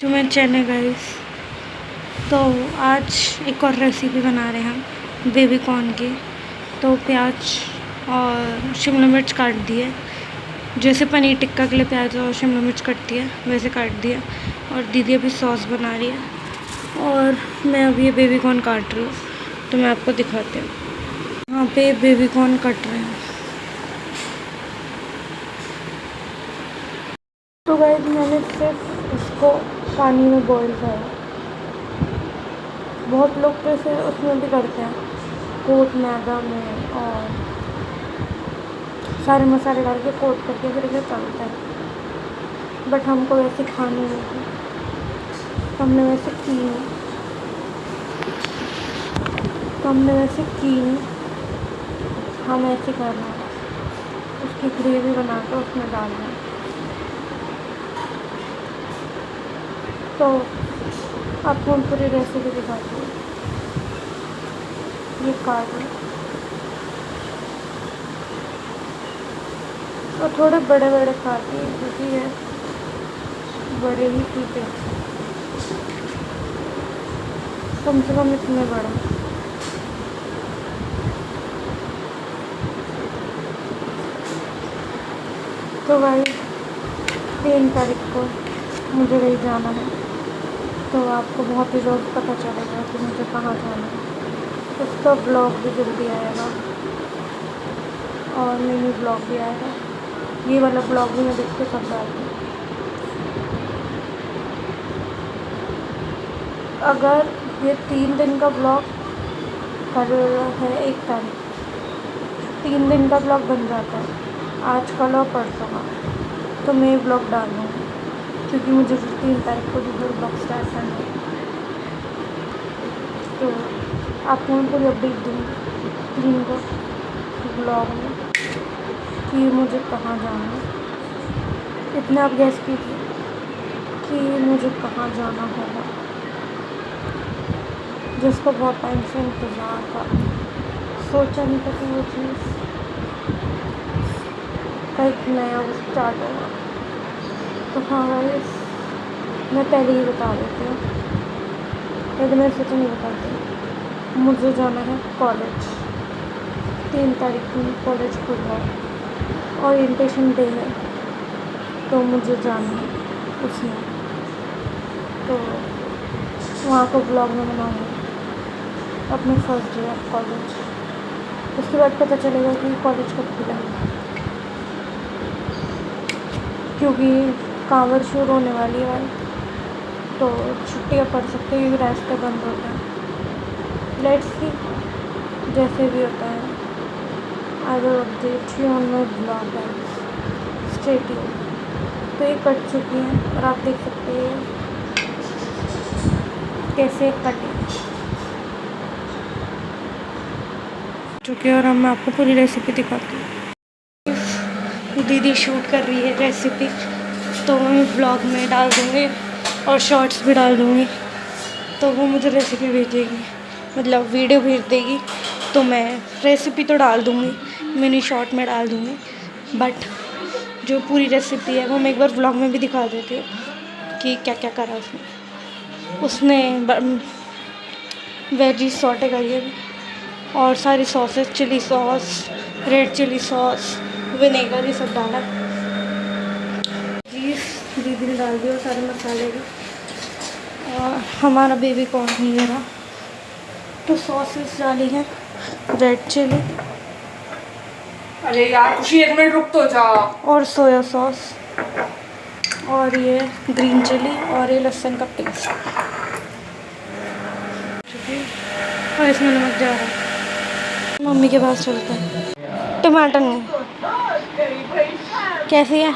जो मेरे channel guys, तो आज एक और रेसिपी बना रहे हैं हम बेबी कॉर्न की। तो प्याज और शिमला मिर्च काट दिए, जैसे पनीर टिक्का के लिए प्याज और शिमला मिर्च कटती है वैसे काट दिया। और दीदी अभी सॉस बना रही है और मैं अभी ये बेबी कॉर्न काट रही हूँ, तो मैं आपको दिखाती हूँ। यहाँ पे बेबी कॉर्न कट रहे हैं। तो गाइस मैंने सिर्फ इसको पानी में बॉईल किया। बहुत लोग तो इसे उसमें भी करते हैं, कोट मैदा में, और सारे मसाले डाल के कोट करके फिर इसे तलते हैं। बट हमको वैसे खानी नहीं थी, तो हमने वैसे की नहीं। हम ऐसे करना है, उसकी ग्रेवी बना कर उसमें डालना है। तो आपको हम पूरी रेसिपी दिखाती हूँ। ये काट लो और थोड़े बड़े बड़े काट लिए, क्योंकि ये बड़े ही ठीक है, कम से कम इतने बड़े। तो भाई 3 तारीख को मुझे कहीं जाना है, तो आपको बहुत ही जल्द पता चलेगा कि मुझे कहाँ जाना है। उसका ब्लॉग भी जल्दी आएगा और मिनी ब्लॉग भी आएगा। ये वाला ब्लॉग भी मैं देख के सब डालती हूँ। अगर ये 3 दिन का ब्लॉग कर है, 1 तारीख 3 दिन का ब्लॉग बन जाता है, आज कल और परसों का, तो मैं ये ब्लॉग डालूँगी, क्योंकि मुझे फिर 3 तारीख को दूसरा ब्लॉग स्टार्ट करना है। तो आपको मैं पूरी अपडेट दूँगी 3 को ब्लॉग में कि मुझे कहाँ जाना है। इतना आप गैस कीजिए कि मुझे कहाँ जाना होगा, जिसको बहुत टाइम से इंतज़ार था, सोचा नहीं था कि वो चीज़ का एक नया स्टार्ट होगा। तो हाँ गाइस, मैं पहले ही बता देती हूँ, लेकिन मैं सोचा नहीं बताती। मुझे जाना है कॉलेज, 3 तारीख को कॉलेज खुल रहा है, ओरिएंटेशन डे है, तो मुझे जाना है उसमें। तो वहाँ को ब्लॉग में बनाऊँगी अपने फर्स्ट डे ऑफ कॉलेज। उसके बाद पता चलेगा कि कॉलेज कब खुला है, क्योंकि कांवड़ शुरू होने वाली है, तो छुट्टियाँ पड़ सकती है, क्योंकि रास्ते बंद होते हैं। लेट्स सी, जैसे भी होता है। I will update you on my blog guys, stay tuned. तो ये कट चुकी हैं और आप देख सकते हैं कैसे कटे चुके, और अब मैं आपको पूरी रेसिपी दिखाती हूँ। दीदी शूट कर रही है रेसिपी, तो मैं ब्लॉग में डाल दूँगी और शॉर्ट्स भी डाल दूँगी। तो वो मुझे रेसिपी भेजेगी, मतलब वीडियो भेज देगी, तो मैं रेसिपी तो डाल दूँगी, मिनी शॉर्ट में डाल दूँगी, बट जो पूरी रेसिपी है वो मैं एक बार ब्लॉग में भी दिखा देती हूँ कि क्या क्या करा उसने वेजी सॉटे करी है, और सारी sauces, chilli sauce, red chilli sauce, vinegar, ये सब डाला। दीदी ने डाल दिया सारे मसाले भी, और हमारा बेबी कॉर्न नहीं है रहा, तो सॉसेस डाली है, रेड चिली, अरे यार खुशी 1 मिनट रुक तो जा, और सोया सॉस, और ये ग्रीन चिली, और ये लहसुन का पेस्ट, और इसमें नमक जा रहा है। मम्मी के पास चलते हैं। टमाटर नहीं, कैसी है?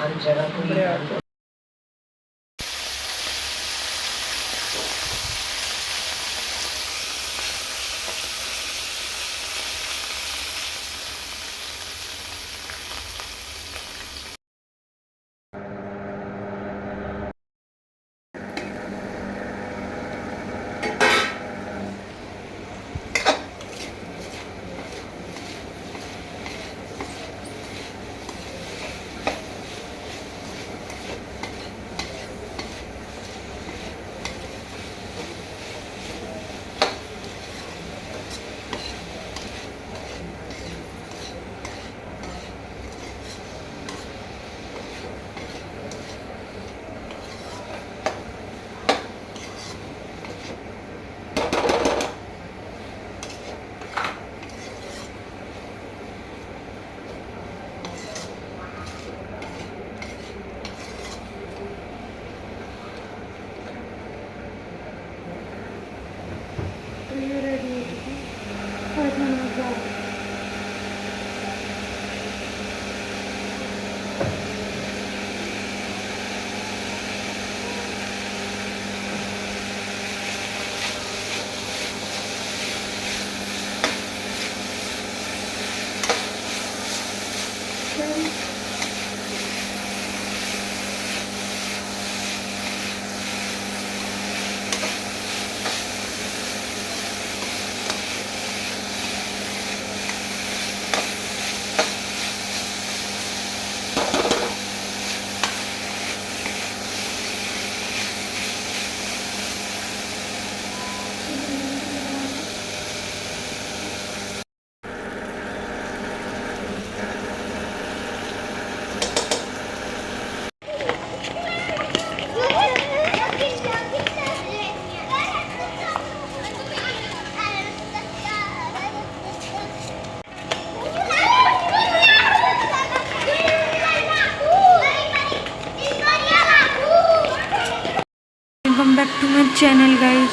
Welcome back to my channel guys.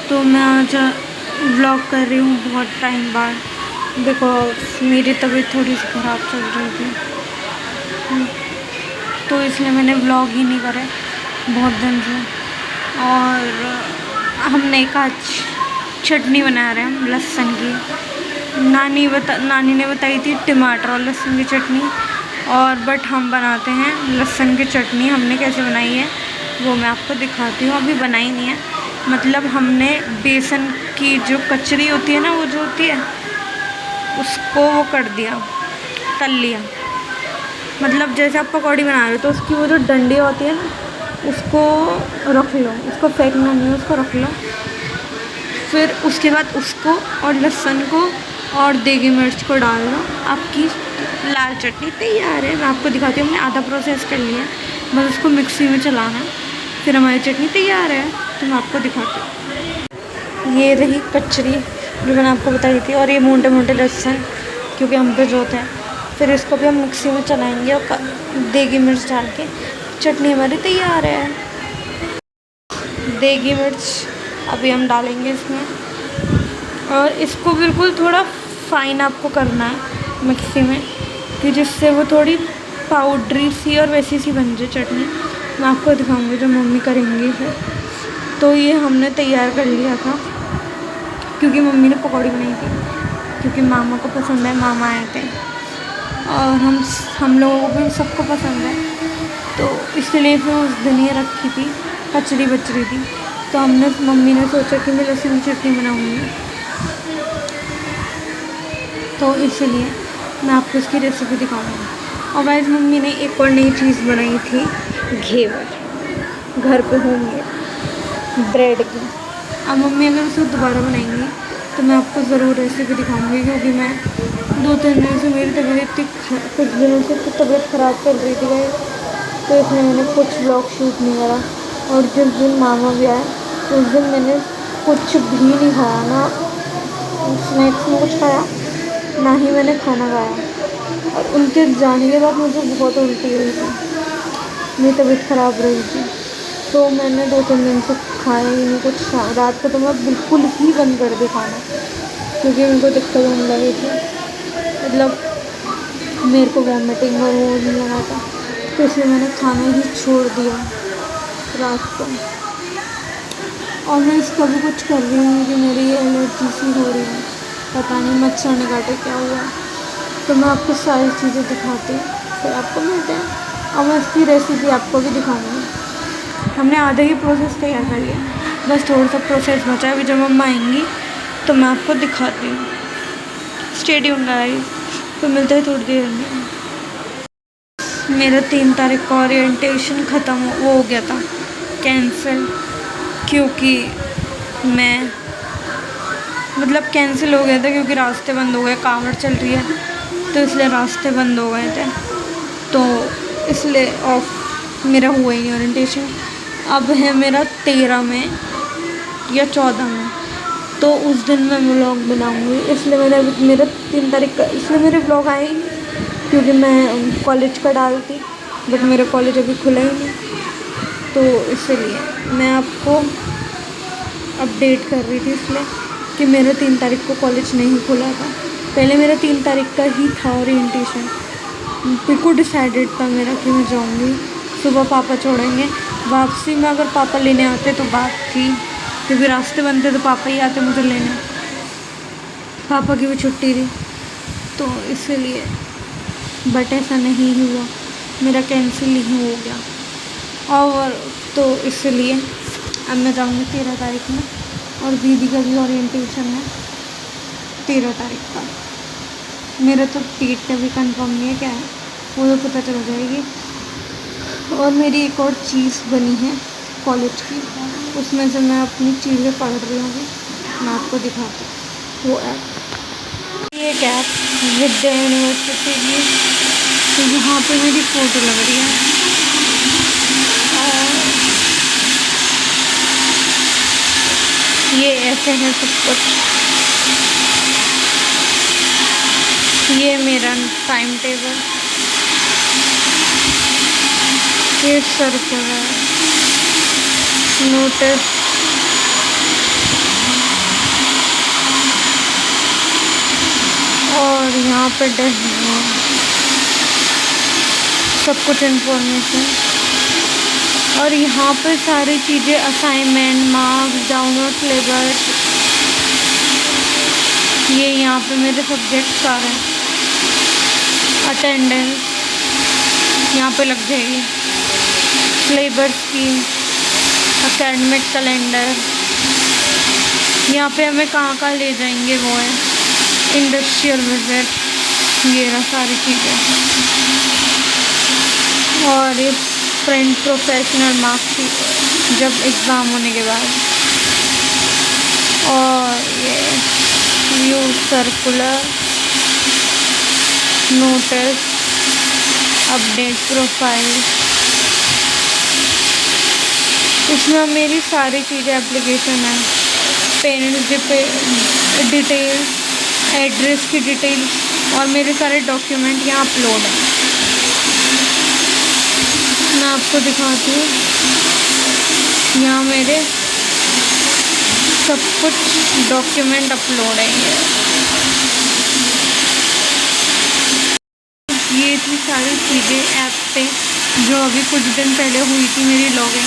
तो मैं आज व्लॉग कर रही हूँ बहुत टाइम बाद, बिकॉज मेरी तबीयत थोड़ी सी ख़राब चल रही थी, तो इसलिए मैंने व्लॉग ही नहीं करे बहुत दिन से। और हमने एक आज चटनी बना रहे हैं लहसुन की। नानी ने बताई थी टमाटर और लहसुन की चटनी, और बट हम बनाते हैं लहसुन की चटनी। हमने कैसे बनाई है वो मैं आपको दिखाती हूँ। अभी बनाई नहीं है, मतलब हमने बेसन की जो कचरी होती है ना, वो जो होती है उसको वो कर दिया, तल लिया। मतलब जैसे आप पकौड़ी बना रहे हो तो उसकी वो जो डंडी होती है ना, उसको रख लो, उसको फेंकना नहीं है, उसको रख लो। फिर उसके बाद उसको और लहसुन को और देगी मिर्च को डाल दो, आपकी लाल चटनी तैयार है। मैं आपको दिखाती हूँ, हमने आधा प्रोसेस कर लिया, बस उसको मिक्सी में चलाना है, फिर हमारी चटनी तैयार है। तो मैं आपको दिखाती हूँ। ये रही कचरी जो मैंने आपको बताई थी, और ये मोटे मोटे लहसुन क्योंकि हम पे जोते हैं। फिर इसको भी हम मिक्सी में चलाएंगे और देगी मिर्च डाल के चटनी हमारी तैयार है। देगी मिर्च अभी हम डालेंगे इसमें, और इसको बिल्कुल थोड़ा फाइन आपको करना है मिक्सी में, कि जिससे वो थोड़ी पाउडरी सी और वैसी सी बन जाए चटनी। मैं आपको दिखाऊंगी जो मम्मी करेंगी फिर। तो ये हमने तैयार कर लिया था क्योंकि मम्मी ने पकौड़ी बनाई थी, क्योंकि मामा को पसंद है, मामा आए थे और हम लोगों को भी सबको पसंद है, तो इसलिए फिर उस दिन ये रखी थी, कचरी बचरी थी। तो मम्मी ने सोचा कि मैं लहसुन की चटनी बनाऊँगी, तो इसलिए मैं आपको इसकी रेसिपी दिखाऊंगी। और गाइस मम्मी ने एक और नई चीज़ बनाई थी, घेवर, घर पे होममेड ब्रेड की। अब मम्मी अगर उसे दोबारा बनाएंगी तो मैं आपको ज़रूर रेसिपी दिखाऊंगी, क्योंकि मैं 2-3 दिन से मेरी तबीयत कुछ दिनों से तबीयत ख़राब चल रही थी गाइस, तो इसलिए मैंने कुछ ब्लॉग शूट नहीं करा। और जिस दिन मामा भी आए उस दिन मैंने कुछ भी नहीं खाया, ना स्नैक्स में कुछ खाया, ना ही मैंने खाना खाया। और उनके जाने के बाद मुझे बहुत उल्टी हुई थी, मेरी तबीयत ख़राब रही थी, तो मैंने 2-3 दिन से खाया ही नहीं कुछ। रात को तो मैं बिल्कुल ही बंद कर दी खाना, क्योंकि उनको दिक्कत होने लगी थी, मतलब मेरे को वॉमिटिंग और वो नहीं लगा था, तो इसलिए मैंने खाना ही छोड़ दिया रात को। और मैं इसका भी कुछ कर रही हूँ कि मेरी एलर्जी सी हो रही है, पता नहीं मच्छर ने काटे क्या हुआ। तो मैं आपको सारी चीज़ें दिखाती हूँ, फिर आपको मिलते हैं, और मैं इसकी रेसिपी आपको भी दिखाऊंगी। हमने आधे ही प्रोसेस तैयार कर लिया, बस थोड़ा सा प्रोसेस बचा है। अभी जब मम्मा आएंगी तो मैं आपको दिखाती हूँ। स्टे ट्यून्ड गाइस, तो मिलते हैं थोड़ी देर में। मेरा 3 तारीख का ओरिएंटेशन ख़त्म हो गया था, कैंसिल, क्योंकि मैं मतलब कैंसिल हो गया था क्योंकि रास्ते बंद हो गए, कांवड़ चल रही है तो इसलिए रास्ते बंद हो गए थे, तो इसलिए ऑफ मेरा हुआ ही नहीं ओरिएंटेशन। अब है मेरा 13 में या 14 में, तो उस दिन मैं व्लॉग बनाऊँगी, इसलिए मैंने मेरा 3 तारीख का, इसलिए मेरे व्लॉग आए ही नहीं, क्योंकि मैं कॉलेज का डालती, बट मेरा कॉलेज अभी खुला ही नहीं, तो इसलिए मैं आपको अपडेट कर रही थी, इसलिए कि मेरा 3 तारीख को कॉलेज नहीं खुला था। पहले मेरा 3 तारीख का ही था ओरिएंटेशन, बिल्कुल डिसाइडेड था मेरा कि मैं जाऊँगी। सुबह पापा छोड़ेंगे, वापसी में अगर पापा लेने आते तो बात थी, क्योंकि रास्ते बंद थे तो पापा ही आते मुझे लेने, पापा की भी छुट्टी थी, तो इसलिए, बट ऐसा नहीं हुआ, मेरा कैंसिल ही हो गया। और तो इसलिए अब मैं जाऊँगी 13 तारीख में, और दीदी का भी ओरिएंटेशन है 13 तारीख का। मेरा तो डेट अभी कंफर्म नहीं है क्या है, वो तो पता चल जाएगी। और मेरी एक और चीज़ बनी है कॉलेज की, उसमें से मैं अपनी चीज़ें पढ़ रही हूँ, मैं आपको दिखाती हूँ वो ऐप। ये एक ऐप विद्या यूनिवर्सिटी की, तो यहाँ पे मेरी फ़ोटो लग रही है, और ये ऐसे है सब कुछ। ये मेरा टाइम टेबल, ये सर्कुलर, नोटिस, और यहाँ पे सब कुछ इन्फॉर्मेशन, और यहाँ पे सारी चीज़ें, असाइनमेंट, मार्क्स, डाउनलोड सिलेबस, ये यहाँ पे मेरे सब्जेक्ट्स आ रहे हैं। अटेंडेंस यहाँ पे लग जाएगी, सिलेबस की, एकेडमिक कैलेंडर, यहाँ पे हमें कहाँ ले जाएंगे वो है, इंडस्ट्रियल विजिट, ये ना सारी चीज़ें, और ये प्रिंट प्रोफेशनल मार्क्स जब एग्ज़ाम होने के बाद, और ये view circular, notice, update profile, इसमें मेरी सारी चीज़ें एप्लीकेशन है, पेरेंट्स डिटेल्स, एड्रेस की डिटेल्स, और मेरे सारे डॉक्यूमेंट यहाँ अपलोड हैं। मैं आपको दिखाती हूँ, यहाँ मेरे सब कुछ डॉक्यूमेंट अपलोड है। ये थी सारी चीज़ें ऐप पे जो अभी कुछ दिन पहले हुई थी मेरी लॉगिन,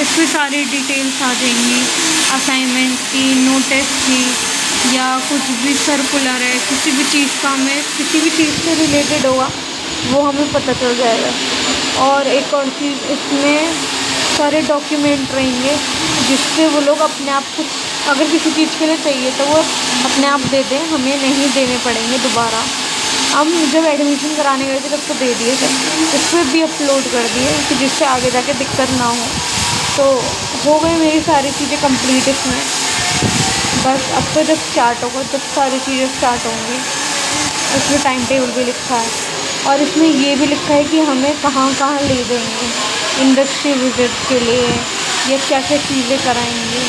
इस पर सारी डिटेल्स आ जाएंगी, असाइनमेंट की, नोटिस की, या कुछ भी सर्कुलर है, किसी भी चीज़ का हमें किसी भी चीज़ से रिलेटेड होगा वो हमें पता चल जाएगा। और एक और चीज़, इसमें सारे डॉक्यूमेंट रहेंगे जिससे वो लोग अपने आप को, अगर किसी चीज़ के लिए चाहिए तो वो अपने आप दे दें, हमें नहीं देने पड़ेंगे दोबारा। हम जब एडमिशन कराने गए थे तब तो दे दिए थे, इस पर भी अपलोड कर दिए कि जिससे आगे जाके दिक्कत ना हो। तो हो गई मेरी सारी चीज़ें कंप्लीट इसमें, बस अब तो जब स्टार्ट होगा तब सारी चीज़ें स्टार्ट होंगी। इसमें टाइम टेबल भी लिखा है, और इसमें ये भी लिखा है कि हमें कहाँ कहाँ ले जाएंगे इंडस्ट्री विजिट के लिए, या क्या क्या चीज़ें कराएंगे,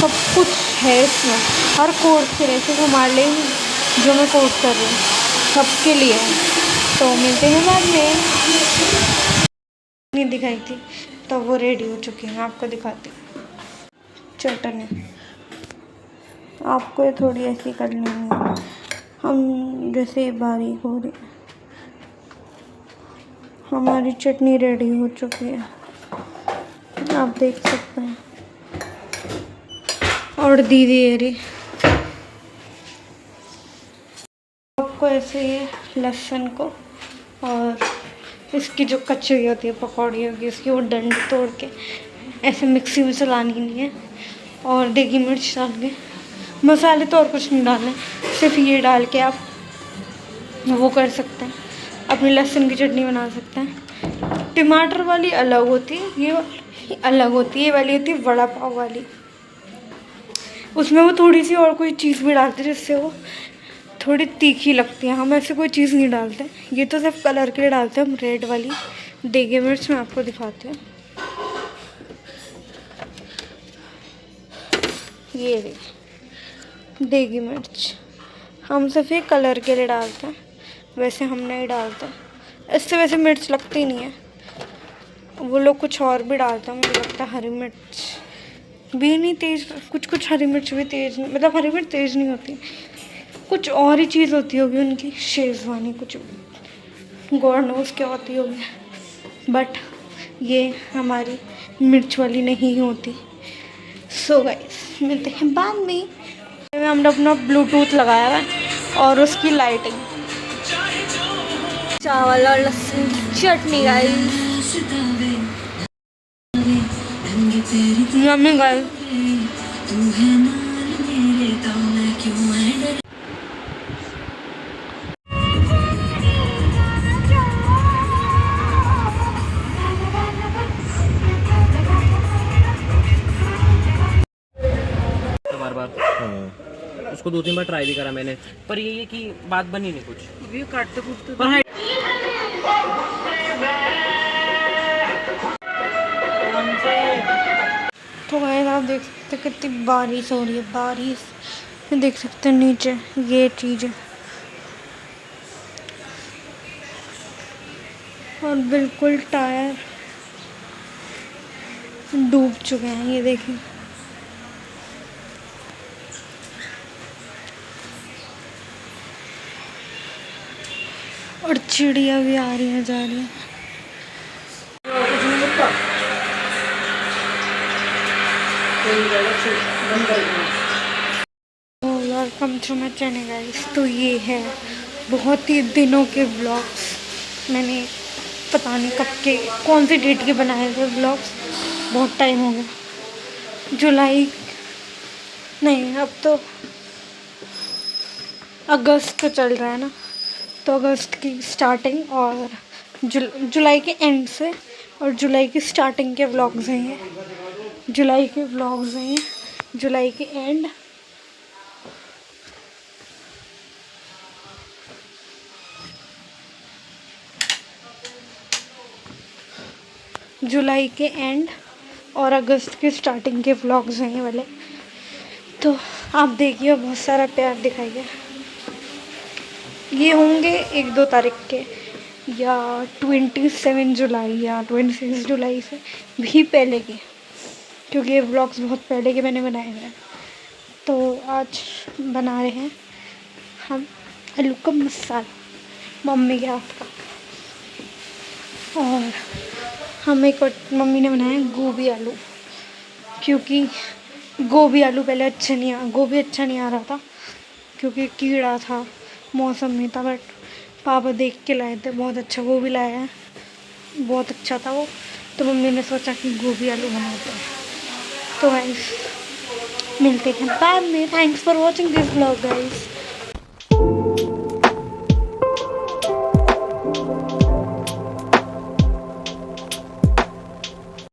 सब कुछ है इसमें। हर कोर्स के लिए, सिर्फ हमारे लिए नहीं, जो मैं कोर्स कर रही हूँ सबके लिए है। तो मिलते हैं बाद में। नहीं दिखाई थी तो वो रेडी हो चुकी है, मैं आपको दिखाती हूँ। चटनी आपको ये थोड़ी ऐसी करनी है, हम जैसे बारीक हो रही, हमारी चटनी रेडी हो चुकी है, आप देख सकते हैं। और दीदी ये रही, आपको ऐसे ये लहसुन को और इसकी जो कचौड़ी होती है, पकौड़ी होगी, इसकी वो डंडी तोड़ के ऐसे मिक्सी में चलानी नहीं है, और देगी मिर्च डाल के, मसाले तो और कुछ नहीं डालने, सिर्फ ये डाल के आप वो कर सकते हैं, अपनी लहसुन की चटनी बना सकते हैं। टमाटर वाली अलग होती है, ये वाली अलग होती है, ये वाली होती है वड़ा पाव वाली, उसमें वो थोड़ी सी और कोई चीज़ भी डालते हैं जिससे वो थोड़ी तीखी लगती है। हम ऐसे कोई चीज़ नहीं डालते, ये तो सिर्फ कलर के लिए डालते हैं हम। रेड वाली देगी मिर्च मैं आपको दिखाती हूँ, ये देगी मिर्च हम सिर्फ ये कलर के लिए डालते हैं, वैसे हम नहीं डालते, इससे वैसे मिर्च लगती नहीं है। वो लोग कुछ और भी डालते हैं, मुझे लगता है हरी मिर्च भी नहीं तेज़, कुछ हरी मिर्च भी तेज़, मतलब हरी मिर्च तेज़ नहीं होती, कुछ और ही चीज़ होती होगी उनकी, शेज़वानी कुछ, गॉड नोज़ क्या होती होगी, बट ये हमारी मिर्च वाली नहीं होती। सो गाइस मिलते हैं बाद में। हमने अपना ब्लूटूथ लगाया है और उसकी लाइटिंग, चावल और लहसुन की चटनी गाइस, यम्मी गाइस। बार बार उसको 2-3 बार ट्राई भी करा मैंने, पर ये कि बात बनी नहीं कुछ। व्यू काटते कूटते पर हाँ, तो गाइस आप देख सकते हैं कितनी बारिश हो रही है, बारिश देख सकते हैं नीचे ये चीज़, और बिल्कुल टायर डूब चुके हैं, ये देखिए। और चिड़िया भी आ रही हैं जा रही हैं। कुछ नहीं होता welcome to my channel guys. तो ये है बहुत ही दिनों के ब्लॉग्स, मैंने पता नहीं कब के कौन सी डेट के बनाए थे ब्लॉग्स, बहुत टाइम हो गया। जुलाई नहीं, अब तो अगस्त तो चल रहा है ना, तो अगस्त की स्टार्टिंग और जुलाई के एंड से और जुलाई की स्टार्टिंग के व्लॉग्स हैं ये। जुलाई के व्लॉग्स हैं ये, जुलाई के एंड जुलाई के एंड और अगस्त के स्टार्टिंग के व्लॉग्स हैं ये वाले। तो आप देखिए, बहुत सारा प्यार दिखाइए। ये होंगे 1-2 तारीख के या 27 जुलाई या 26 जुलाई से भी पहले के, क्योंकि ये व्लॉग्स बहुत पहले के मैंने बनाए हैं। तो आज बना रहे हैं हम आलू का मसाला मम्मी के हाथ का, और हमें को मम्मी ने बनाया गोभी आलू, क्योंकि गोभी पहले गोभी अच्छा नहीं आ रहा था, क्योंकि कीड़ा था, मौसम में था। बट पापा देख के लाए थे, बहुत अच्छा गोभी लाया है, बहुत अच्छा था वो। तो मम्मी ने सोचा कि गोभी आलू बनाते हैं। तो गाइस मिलते हैं बाद में। Thanks for watching this vlog guys.